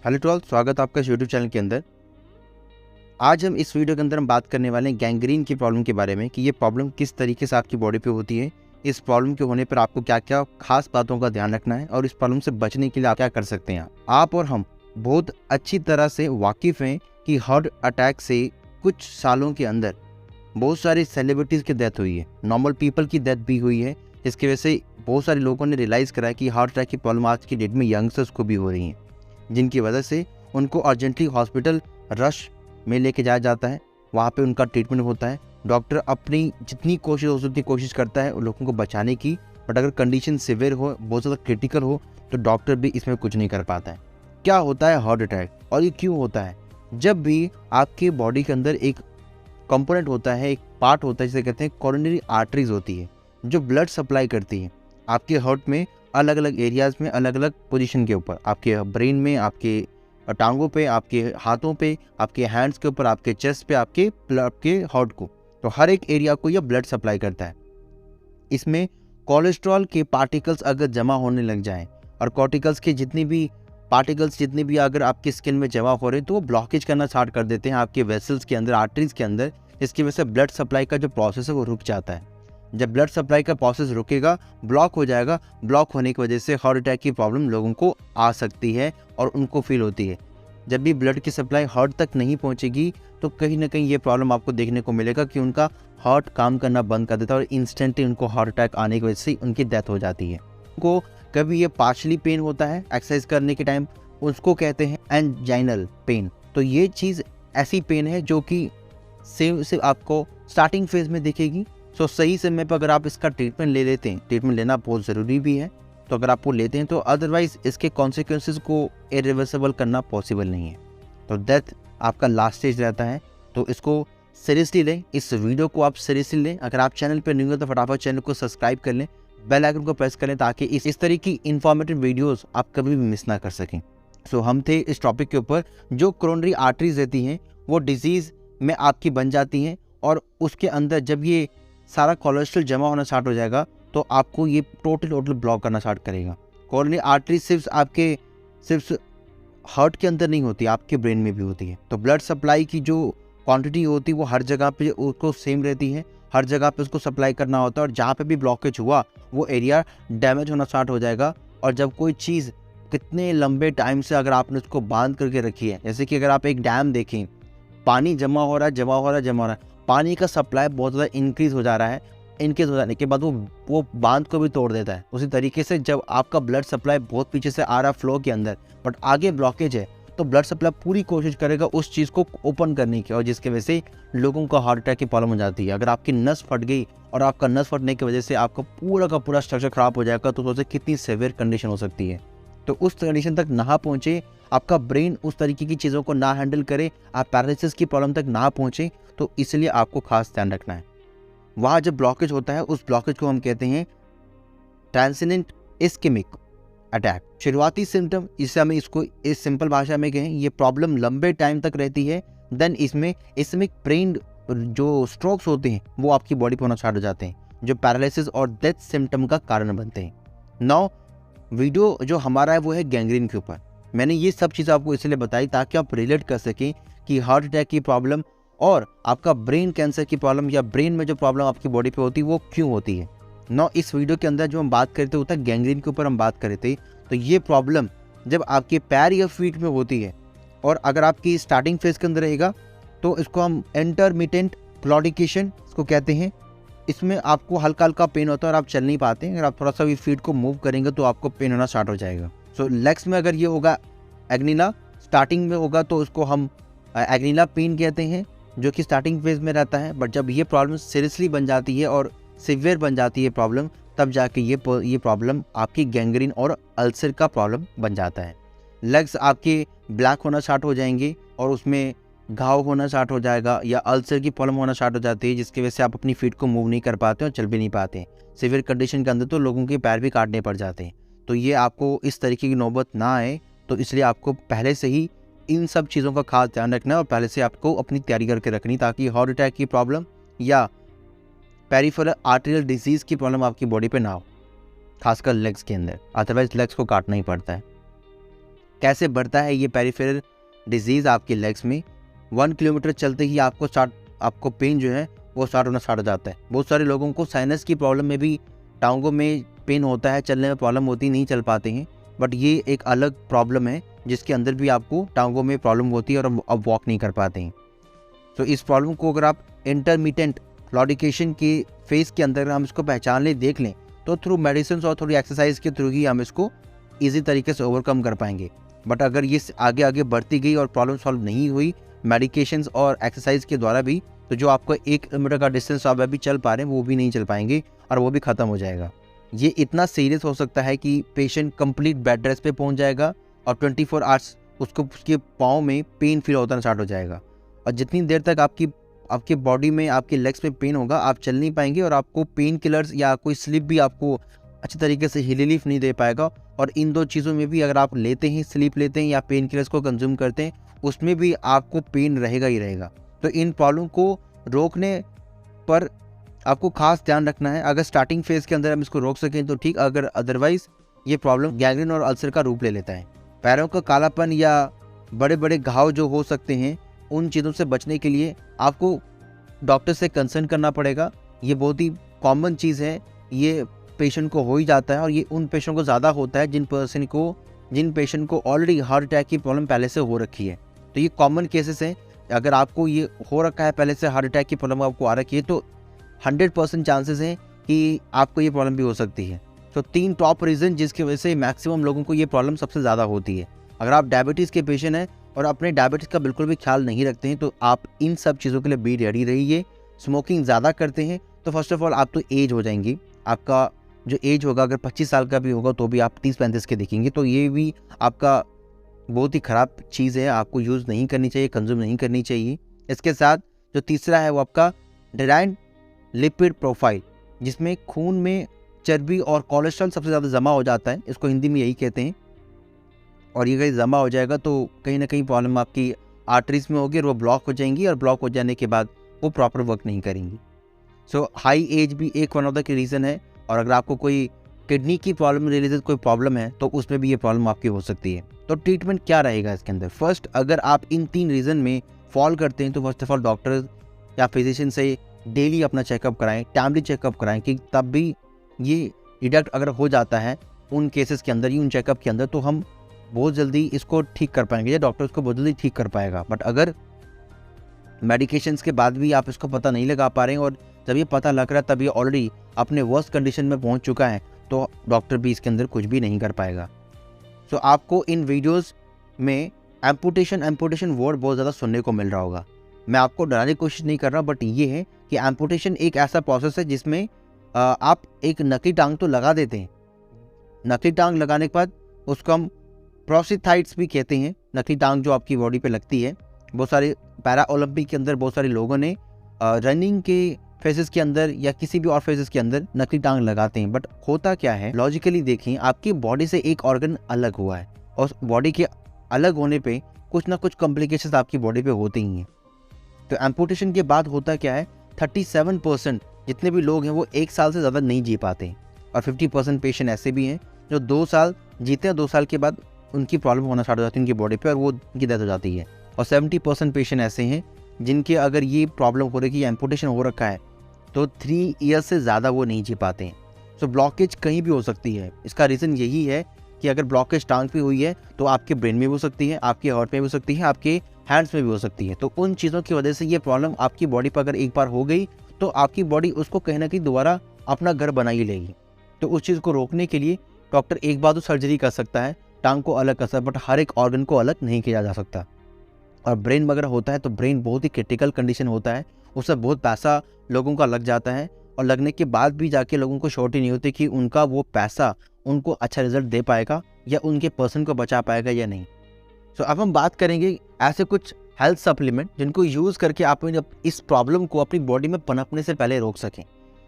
Hello to all, स्वागत है आपका इस यूट्यूब चैनल के अंदर। आज हम इस वीडियो के अंदर हम बात करने वाले हैं गैंग्रीन की प्रॉब्लम के बारे में कि ये प्रॉब्लम किस तरीके से आपकी बॉडी पे होती है, इस प्रॉब्लम के होने पर आपको क्या क्या खास बातों का ध्यान रखना है और इस प्रॉब्लम से बचने के लिए आप क्या कर सकते हैं। आप और हम बहुत अच्छी तरह से वाकिफ़ हैं कि हार्ट अटैक से कुछ सालों के अंदर बहुत सारी सेलिब्रिटीज़ की डेथ हुई है, नॉर्मल पीपल की डेथ भी हुई है, जिसकी वजह से बहुत सारे लोगों ने रियलाइज़ करा है कि हार्ट अटैक की प्रॉब्लम आज की डेट में यंगस्टर्स को भी हो रही है, जिनकी वजह से उनको अर्जेंटली हॉस्पिटल रश में लेके जाया जाता है। वहाँ पे उनका ट्रीटमेंट होता है। डॉक्टर अपनी जितनी कोशिश हो सकती कोशिश करता है उन लोगों को बचाने की, बट अगर कंडीशन सिवियर हो, बहुत ज़्यादा क्रिटिकल हो, तो डॉक्टर भी इसमें कुछ नहीं कर पाता है। क्या होता है हार्ट अटैक और ये क्यों होता है? जब भी आपके बॉडी के अंदर एक कंपोनेंट होता है, एक पार्ट होता है जिसे कहते हैं कोरोनरी आर्टरीज होती है, जो ब्लड सप्लाई करती है आपके हार्ट में अलग अलग एरियाज़ में, अलग अलग पोजीशन के ऊपर, आपके ब्रेन में, आपके टांगों पे, आपके हाथों पे, आपके हैंड्स के ऊपर, आपके चेस्ट पे, आपके हार्ट को, तो हर एक एरिया को यह ब्लड सप्लाई करता है। इसमें कोलेस्ट्रॉल के पार्टिकल्स अगर जमा होने लग जाएं और कॉर्टिकल्स के जितनी भी पार्टिकल्स जितने भी अगर आपकी स्किन में जमा हो रहे हैं तो वो ब्लॉकेज करना स्टार्ट कर देते हैं आपके वेसल्स के अंदर, आर्टरीज के अंदर, जिसकी वजह से ब्लड सप्लाई का जो प्रोसेस है वो रुक जाता है। जब ब्लड सप्लाई का प्रोसेस रुकेगा, ब्लॉक हो जाएगा, ब्लॉक होने की वजह से हार्ट अटैक की प्रॉब्लम लोगों को आ सकती है और उनको फील होती है। जब भी ब्लड की सप्लाई हार्ट तक नहीं पहुंचेगी तो कहीं ना कहीं ये प्रॉब्लम आपको देखने को मिलेगा कि उनका हार्ट काम करना बंद कर देता है और इंस्टेंटली उनको हार्ट अटैक आने की वजह से उनकी डेथ हो जाती है। उनको कभी ये पार्शली पेन होता है एक्सरसाइज करने के टाइम, उसको कहते हैं एंजाइनल पेन। तो ये चीज़ ऐसी पेन है जो कि सिर्फ आपको स्टार्टिंग फेज में दिखेगी। सो सही समय पर अगर आप इसका ट्रीटमेंट ले लेते हैं, ट्रीटमेंट लेना बहुत ज़रूरी भी है, तो अगर आप वो लेते हैं तो अदरवाइज़ इसके कॉन्सिक्वेंसेस को इरिवर्सिबल करना पॉसिबल नहीं है, तो डेथ आपका लास्ट स्टेज रहता है। तो इसको सीरियसली लें, इस वीडियो को आप सीरियसली लें। अगर आप चैनल पर नहीं हो तो फटाफट चैनल को सब्सक्राइब कर लें, बेल आइकन को प्रेस करें ताकि इस तरह की इन्फॉर्मेटिव वीडियोज़ आप कभी भी मिस ना कर सकें। सो हम थे इस टॉपिक के ऊपर, जो कोरोनरी आर्टरीज रहती हैं वो डिजीज़ में आपकी बन जाती हैं और उसके अंदर जब ये सारा कोलेस्ट्रॉल जमा होना स्टार्ट हो जाएगा तो आपको ये टोटल ब्लॉक करना स्टार्ट करेगा। कोरोनरी आर्टरी सिर्फ हार्ट के अंदर नहीं होती, आपके ब्रेन में भी होती है। तो ब्लड सप्लाई की जो क्वांटिटी होती है वो हर जगह पे उसको सेम रहती है, हर जगह पे उसको सप्लाई करना होता है और जहाँ पे भी ब्लॉकेज हुआ वो एरिया डैमेज होना स्टार्ट हो जाएगा। और जब कोई चीज़ कितने लंबे टाइम से अगर आपने उसको बांध करके रखी है, जैसे कि अगर आप एक डैम देखें, पानी जमा हो रहा है, पानी का सप्लाई बहुत ज़्यादा इंक्रीज़ हो जा रहा है, इंक्रीज़ हो जाने के बाद वो बांध को भी तोड़ देता है। उसी तरीके से जब आपका ब्लड सप्लाई बहुत पीछे से आ रहा है फ्लो के अंदर, बट आगे ब्लॉकेज है, तो ब्लड सप्लाई पूरी कोशिश करेगा उस चीज़ को ओपन करने की, और जिसकी वजह से लोगों को हार्ट अटैक की प्रॉब्लम हो जाती है। अगर आपकी नस फट गई और आपका नस फटने की वजह से आपका पूरा का पूरा स्ट्रक्चर खराब हो जाएगा, तो सोचें कितनी सीवियर कंडीशन हो सकती है। तो उस कंडीशन तक ना पहुँचे, आपका ब्रेन उस तरीके की चीज़ों को ना हैंडल करे, आप पैरालिसिस की प्रॉब्लम तक ना पहुँचे, तो इसलिए आपको खास ध्यान रखना है। वहाँ जब ब्लॉकेज होता है उस ब्लॉकेज को हम कहते हैं ट्रांसिएंट इस्केमिक अटैक। शुरुआती सिम्टम, इससे हमें इसको इस सिंपल भाषा में कहें, ये प्रॉब्लम लंबे टाइम तक रहती है। देन इसमें इस्केमिक ब्रेन जो स्ट्रोक्स होते हैं वो आपकी बॉडी पर होना स्टार्ट हो जाते हैं, जो पैरालिसिस और डेथ सिम्टम का कारण बनते हैं। नाउ वीडियो जो हमारा है वो है गैंग्रीन के ऊपर। मैंने ये सब चीज़ आपको इसलिए बताई ताकि आप रिलेट कर सकें कि हार्ट अटैक की प्रॉब्लम और आपका ब्रेन कैंसर की प्रॉब्लम या ब्रेन में जो प्रॉब्लम आपकी बॉडी पे होती है वो क्यों होती है। नौ इस वीडियो के अंदर जो हम बात करते होता है गैंग्रीन के ऊपर हम बात कर रहे थे। तो ये प्रॉब्लम जब आपके पैर या फीट में होती है और अगर आपकी स्टार्टिंग फेज के अंदर रहेगा तो इसको हम इंटरमिटेंट क्लॉडिकेशन इसको कहते हैं। इसमें आपको हल्का हल्का पेन होता है और आप चल नहीं पाते। अगर आप थोड़ा सा भी फीट को मूव करेंगे तो आपको पेन होना स्टार्ट हो जाएगा। सो लेग्स में अगर ये होगा एग्निना, स्टार्टिंग में होगा तो उसको हम एग्निना पेन कहते हैं, जो कि स्टार्टिंग फेज में रहता है। बट जब ये प्रॉब्लम सीरियसली बन जाती है और सिवियर बन जाती है प्रॉब्लम, तब जाके ये प्रॉब्लम आपकी गैंग्रीन और अल्सर का प्रॉब्लम बन जाता है। लेग्स आपके ब्लैक होना स्टार्ट हो जाएंगे और उसमें घाव होना स्टार्ट हो जाएगा या अल्सर की प्रॉब्लम होना स्टार्ट हो जाती है, जिसकी वजह से आप अपनी फीट को मूव नहीं कर पाते और चल भी नहीं पाते। सिवियर कंडीशन के अंदर तो लोगों के पैर भी काटने पड़ जाते हैं। तो ये आपको इस तरीके की नौबत ना आए, तो इसलिए आपको पहले से ही इन सब चीज़ों का खास ध्यान रखना है और पहले से आपको अपनी तैयारी करके रखनी, ताकि हार्ट अटैक की प्रॉब्लम या पेरिफेरल आर्टेरियल डिजीज़ की प्रॉब्लम आपकी बॉडी पे ना हो, खासकर लेग्स के अंदर। अदरवाइज लेग्स को काटना ही पड़ता है। कैसे बढ़ता है ये पेरिफेरल डिजीज़ आपके लेग्स में। 1 किलोमीटर चलते ही आपको पेन जो है वो स्टार्ट हो जाता है। बहुत सारे लोगों को साइनस की प्रॉब्लम में भी टांगों में पेन होता है, चलने में प्रॉब्लम होती है, नहीं चल पाते हैं। बट ये एक अलग प्रॉब्लम है जिसके अंदर भी आपको टांगों में प्रॉब्लम होती है और अब वॉक नहीं कर पाते हैं। तो इस प्रॉब्लम को अगर आप इंटरमिटेंट क्लॉडिकेशन के फेज के अंदर हम इसको पहचान लें, देख लें, तो थ्रू मेडिसिन और थोड़ी एक्सरसाइज के थ्रू ही हम इसको ईजी तरीके से ओवरकम कर पाएंगे। बट अगर ये आगे आगे बढ़ती गई और प्रॉब्लम सॉल्व नहीं हुई मेडिकेशंस और एक्सरसाइज के द्वारा भी, तो जो आपको 1 किलोमीटर का डिस्टेंस आप अभी चल पा रहे हैं वो भी नहीं चल पाएंगे और वो भी ख़त्म हो जाएगा। ये इतना सीरियस हो सकता है कि पेशेंट कंप्लीट बेड रेस्ट पे पहुंच जाएगा और 24 आवर्स उसके पाँव में पेन फील होना स्टार्ट हो जाएगा। और जितनी देर तक आपके बॉडी में, आपके लेग्स में पेन होगा, आप चल नहीं पाएंगे और आपको पेन किलर्स या कोई स्लिप भी आपको अच्छी तरीके से रिलीफ नहीं दे पाएगा। और इन 2 चीज़ों में भी अगर आप लेते हैं, स्लीप लेते हैं या पेन किलर्स को कंज्यूम करते हैं, उसमें भी आपको पेन रहेगा ही रहेगा। तो इन प्रॉब्लम को रोकने पर आपको खास ध्यान रखना है। अगर स्टार्टिंग फेज़ के अंदर हम इसको रोक सकें तो ठीक, अगर अदरवाइज़ ये प्रॉब्लम गैंग्रीन और अल्सर का रूप ले लेता है। पैरों का कालापन या बड़े बड़े घाव जो हो सकते हैं, उन चीज़ों से बचने के लिए आपको डॉक्टर से कंसल्ट करना पड़ेगा। ये बहुत ही कॉमन चीज़ है, ये पेशेंट को हो ही जाता है और ये उन पेशेंट को ज़्यादा होता है जिन पेशेंट को ऑलरेडी हार्ट अटैक की प्रॉब्लम पहले से हो रखी है। तो ये कॉमन केसेस हैं। अगर आपको ये हो रखा है, पहले से हार्ट अटैक की प्रॉब्लम आपको आ रखी है, तो 100% चांसेस हैं कि आपको ये प्रॉब्लम भी हो सकती है। तो 3 टॉप रीज़न जिसकी वजह से मैक्सिमम लोगों को ये प्रॉब्लम सबसे ज़्यादा होती है। अगर आप डायबिटीज़ के पेशेंट हैं और अपने डायबिटीज़ का बिल्कुल भी ख्याल नहीं रखते हैं, तो आप इन सब चीज़ों के लिए बी रेडी रहिए। स्मोकिंग ज़्यादा करते हैं तो फर्स्ट ऑफ ऑल आप तो एज हो जाएंगी, आपका जो एज होगा अगर 25 साल का भी होगा तो भी आप 30-35 के दिखेंगे। तो ये भी आपका बहुत ही ख़राब चीज़ है, आपको यूज़ नहीं करनी चाहिए, कंज्यूम नहीं करनी चाहिए। इसके साथ जो तीसरा है वो आपका डिराइंड लिपिड प्रोफाइल, जिसमें खून में चर्बी और कोलेस्ट्रॉल सबसे ज़्यादा जमा हो जाता है, इसको हिंदी में यही कहते हैं। और ये कहीं जमा हो जाएगा तो कहीं ना कहीं प्रॉब्लम आपकी आर्टरीज में होगी और वो ब्लॉक हो जाएंगी और ब्लॉक हो जाने के बाद वो प्रॉपर वर्क नहीं करेंगी। सो हाई एज भी एक वन ऑफ द रीज़न है। और अगर आपको कोई किडनी की प्रॉब्लम रिलेटेड कोई प्रॉब्लम है तो उसमें भी ये प्रॉब्लम आपकी हो सकती है। तो ट्रीटमेंट क्या रहेगा इसके अंदर? फर्स्ट, अगर आप इन 3 रीज़न में फॉल करते हैं तो फर्स्ट ऑफ ऑल डॉक्टर या फिजिशियन से डेली अपना चेकअप कराएं, टाइमली चेकअप कराएं, कि तब भी ये डिटेक्ट अगर हो जाता है उन केसेस के अंदर, उन चेकअप के अंदर, तो हम बहुत जल्दी इसको ठीक कर पाएंगे या डॉक्टर इसको बहुत जल्दी ठीक कर पाएगा। बट अगर मेडिकेशंस के बाद भी आप इसको पता नहीं लगा पा रहे हैं और जब ये पता लग रहा है तब ये ऑलरेडी अपने वर्स्ट कंडीशन में पहुंच चुका है, तो डॉक्टर भी इसके अंदर कुछ भी नहीं कर पाएगा। सो आपको इन वीडियोस में एम्पुटेशन वर्ड बहुत ज़्यादा सुनने को मिल रहा होगा। मैं आपको डराने की कोशिश नहीं कर रहा, बट ये है कि एम्पुटेशन एक ऐसा प्रोसेस है जिसमें आप एक नकली टांग तो लगा देते हैं। नकली टांग लगाने के बाद उसको हम प्रोस्थेटाइट्स भी कहते हैं। नकली टांग जो आपकी बॉडी पे लगती है, बहुत सारे पैरा ओलंपिक के अंदर बहुत सारे लोगों ने रनिंग के फेजेस के अंदर या किसी भी और फेजेस के अंदर नकली टांग लगाते हैं। बट होता क्या है, लॉजिकली देखें, आपकी बॉडी से एक ऑर्गन अलग हुआ है और बॉडी के अलग होने पे कुछ ना कुछ कॉम्प्लिकेशंस आपकी बॉडी पे होते ही हैं। तो एम्पुटेशन के बाद होता क्या है, 37% जितने भी लोग हैं वो 1 साल से ज़्यादा नहीं जी पाते और 50% पेशेंट ऐसे भी हैं जो 2 साल जीते हैं, 2 साल के बाद उनकी प्रॉब्लम होना स्टार्ट हो जाती है उनकी बॉडी पे और वो उनकी डेथ हो जाती है। और 70% पेशेंट ऐसे हैं जिनके अगर ये प्रॉब्लम हो रही है, एम्पुटेशन हो रखा है, तो 3 ईयर्स से ज़्यादा वो नहीं जी पाते हैं। सो ब्लॉकेज कहीं भी हो सकती है। इसका रीज़न यही है कि अगर ब्लॉकेज टांग पे हुई है तो आपके ब्रेन में भी हो सकती है, आपके हार्ट में भी हो सकती है, आपके हैंड्स में भी हो सकती है। तो उन चीज़ों की वजह से ये प्रॉब्लम आपकी बॉडी पर अगर एक बार हो गई तो आपकी बॉडी उसको कहीं ना कहीं दोबारा अपना घर बना ही लेगी। तो उस चीज़ को रोकने के लिए डॉक्टर एक बार तो सर्जरी कर सकता है, टांग को अलग कर सकता है, बट हर एक ऑर्गन को अलग नहीं किया जा सकता। और ब्रेन वगैरह होता है तो ब्रेन बहुत ही क्रिटिकल कंडीशन होता है, उससे बहुत पैसा लोगों का लग जाता है और लगने के बाद भी जाके लोगों को श्योरिटी नहीं होती कि उनका वो पैसा उनको अच्छा रिजल्ट दे पाएगा या उनके पर्सन को बचा पाएगा या नहीं। सो अब हम बात करेंगे ऐसे कुछ हेल्थ सप्लीमेंट जिनको यूज़ करके आप इस प्रॉब्लम को अपनी बॉडी में पनपने से पहले रोक सकें।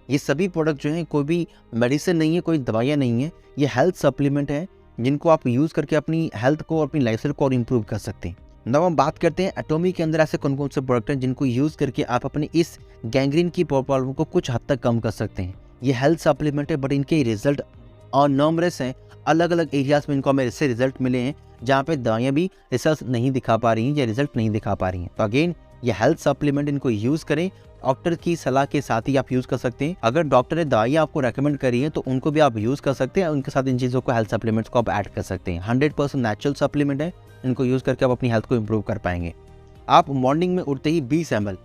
ये सभी प्रोडक्ट जो हैं कोई भी मेडिसिन नहीं है, कोई दवाइयाँ नहीं है, ये हेल्थ सप्लीमेंट है जिनको आप यूज़ करके अपनी हेल्थ को, अपनी लाइफस्टाइल को और इम्प्रूव कर सकते हैं। अब हम बात करते हैं एटॉमी के अंदर ऐसे कौन कौन से प्रोडक्ट हैं जिनको यूज़ करके आप अपनी इस गैंग्रीन की प्रॉब्लम को कुछ हद तक कम कर सकते हैं। ये हेल्थ सप्लीमेंट है बट इनके रिजल्ट और नॉमरेस हैं, अलग अलग एरियाज़ में इनको हमें इससे रिजल्ट मिले हैं, जहाँ पे दवाइयाँ भी रिसर्च नहीं दिखा पा रही हैं या रिजल्ट नहीं दिखा पा रही हैं। तो अगेन ये हेल्थ सप्लीमेंट इनको यूज़ करें, डॉक्टर की सलाह के साथ ही आप यूज़ कर सकते हैं। अगर डॉक्टर ने दवाइयाँ आपको रेकमेंड करी है तो उनको भी आप यूज़ कर सकते हैं, उनके साथ इन चीज़ों को हेल्थ सप्लीमेंट्स को आप ऐड कर सकते हैं। 100% नेचुरल सप्लीमेंट है, इनको यूज़ करके आप अपनी हेल्थ को इम्प्रूव कर पाएंगे। आप मॉर्निंग में उठते ही 20 ml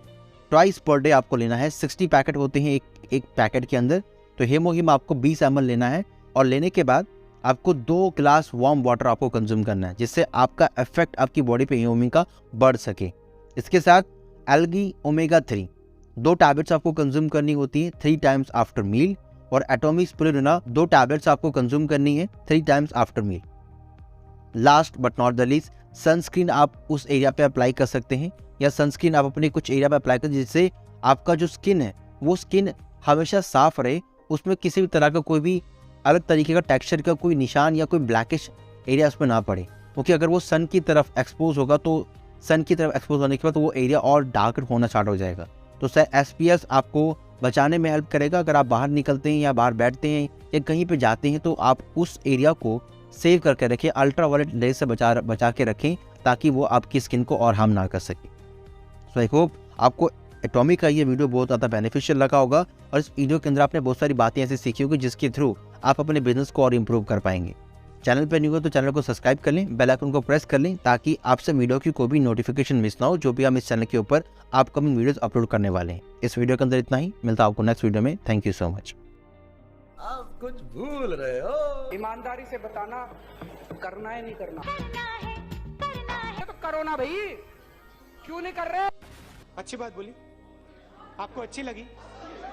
ट्वाइस पर डे आपको लेना है। 60 पैकेट होते हैं एक पैकेट के अंदर, तो हेमोहिम आपको 20 ml लेना है और लेने के बाद आपको 2 ग्लास वार्म वाटर आपको कंज्यूम करना है, जिससे आपका इफेक्ट आपकी बॉडी पे हेमोहिम का बढ़ सके। इसके साथ एल्गी ओमेगा 3 2 टैबलेट्स आपको कंज्यूम करनी होती है 3 टाइम्स आफ्टर मील, और एटॉमिक स्पिरुलिना 2 टैबलेट्स आपको कंज्यूम करनी है 3 times after meal. Last but not the least, sunscreen आप उस एरिया पे अप्लाई कर सकते हैं, या सनस्क्रीन आप अपने कुछ एरिया पे अप्लाई करें जिससे आपका जो स्किन है वो स्किन हमेशा साफ रहे, उसमें किसी भी तरह का कोई भी अलग तरीके का टेक्सचर का कोई निशान या कोई ब्लैकिश एरिया उसमें ना पड़े। क्योंकि अगर वो सन की तरफ एक्सपोज होगा तो सन की तरफ एक्सपोज होने के बाद वो एरिया और डार्क होना स्टार्ट हो जाएगा। तो SPF आपको बचाने में हेल्प करेगा। अगर आप बाहर निकलते हैं या बाहर बैठते हैं या कहीं पे जाते हैं तो आप उस एरिया को सेव करके रखें, अल्ट्रावायलेट रेज से बचा के रखें, ताकि वो आपकी स्किन को और हार्म ना कर सके। सो आई होप आपको एटॉमिक का ये वीडियो बहुत ज़्यादा बेनिफिशियल लगा होगा, और इस वीडियो के अंदर आपने बहुत सारी बातें ऐसी सीखी होगी जिसके थ्रू आप अपने बिजनेस को और इम्प्रूव कर पाएंगे। चैनल पर न्यू हो तो चैनल को सब्सक्राइब कर लें, बेल आइकन को प्रेस कर लें, ताकि आपसे वीडियो की कोई भी नोटिफिकेशन मिस ना हो जो भी हम इस चैनल के ऊपर अपकमिंग वीडियोस अपलोड करने वाले हैं। इस वीडियो के अंदर इतना ही, मिलता है आपको नेक्स्ट वीडियो में। Thank you so much. आप कुछ भूल रहे हो। ईमानदारी से बताना, करना है नहीं करना? तो करो ना भाई, क्यों नहीं कर रहे? अच्छी बात बोली, आपको अच्छी लगी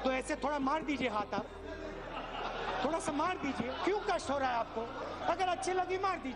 तो ऐसे थोड़ा मार दीजिए हाथ, आप थोड़ा सा मार दीजिए। क्यों कष्ट हो रहा है आपको? अगर अच्छी लगी मार दीजिए।